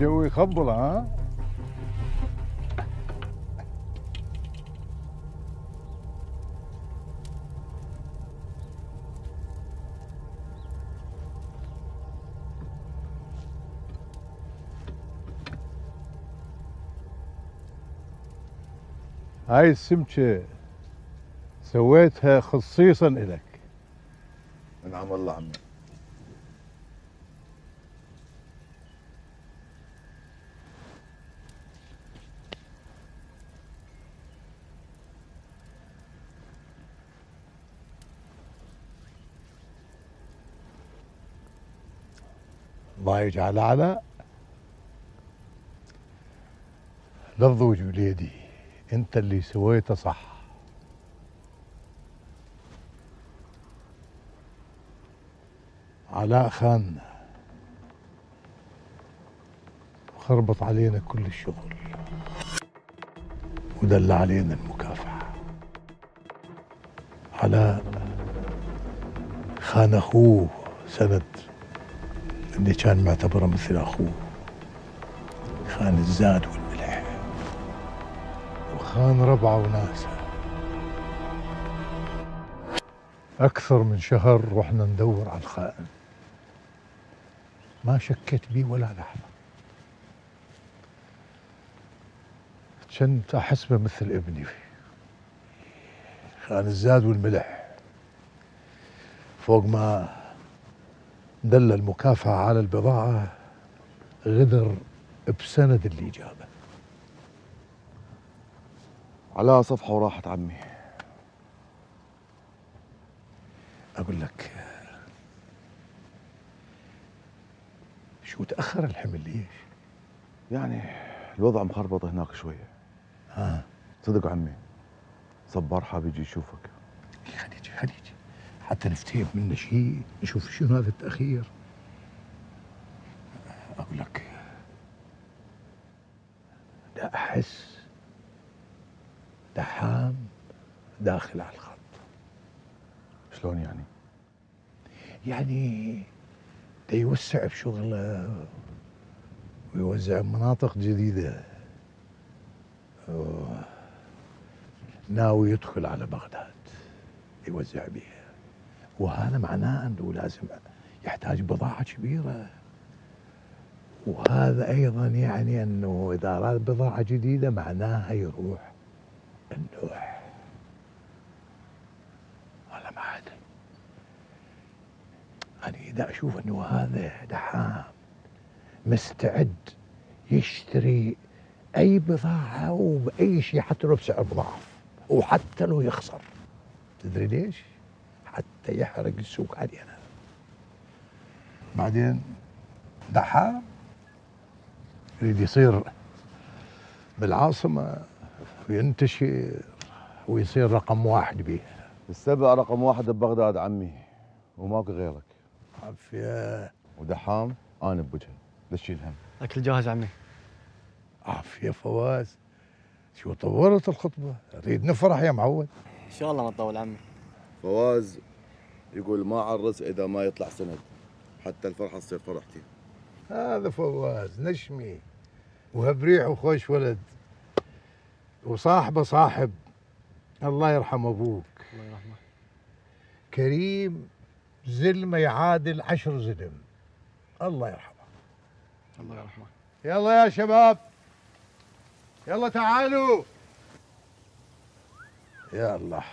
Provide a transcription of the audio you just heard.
الجو يخبل ها؟ هاي السمكة سويتها خصيصا إلك. نعم والله عمي. الله يجعل على لفظ وليدي، انت اللي سويته صح. علاء خان خربط علينا كل الشغل ودل علينا المكافحة. علاء خان أخوه سند اللي كان معتبره مثل أخوه، خان الزاد والملح وخان ربعه وناسه. أكثر من شهر رحنا ندور على الخائن، ما شكيت بيه ولا لحظة. كنت أحسبه مثل ابني. خان الزاد والملح، فوق ما دل المكافأة على البضاعة غدر بسند اللي جابه. على صفحة وراحت عمي. أقول لك شو تأخر الحمل ليش؟ يعني الوضع مخربط هناك شوية. صدق عمي، صبار حاب يجي يشوفك. خليجي حتى نفتهم منه شيء، نشوف شنو هذا التأخير. أقول لك دا أحس دحام داخل على الخط. شلون يعني؟ يعني دا يوسع بشغله ويوزع مناطق جديدة، ناوي يدخل على بغداد يوزع بيها، وهذا معناه أنه لازم يحتاج بضاعة كبيرة، وهذا أيضا يعني أنه إذا أراد بضاعة جديدة معناها يروح النوح. والله ما أدري، أنا إذا أشوف أنه هذا دحام مستعد يشتري أي بضاعة وبأي شيء حتى لو بسعر مضاعف وحتى لو يخسر. تدري ليش؟ حتى يحرق السوق علينا. بعدين دحام يريد يصير بالعاصمة وينتشر ويصير رقم واحد بيها. السبع رقم واحد ببغداد عمي، وماكو غيرك. عافية. ودحام أنا بوجهه، لا تشيل هم. أكل جاهز عمي. عافية فواز، شو طورت الخطبة؟ نريد نفرح يا معود. إن شاء الله ما تطول عمي. فواز يقول ما عرس إذا ما يطلع سند، حتى الفرحة تصير فرحتي. هذا فواز نشمي وهبريح وخوش ولد، وصاحبه صاحب. الله يرحم أبوك. الله يرحمه. كريم زلمة يعادل 10 زلم. الله يرحمه. الله يرحمه. يلا يا شباب، يلا تعالوا. يا الله.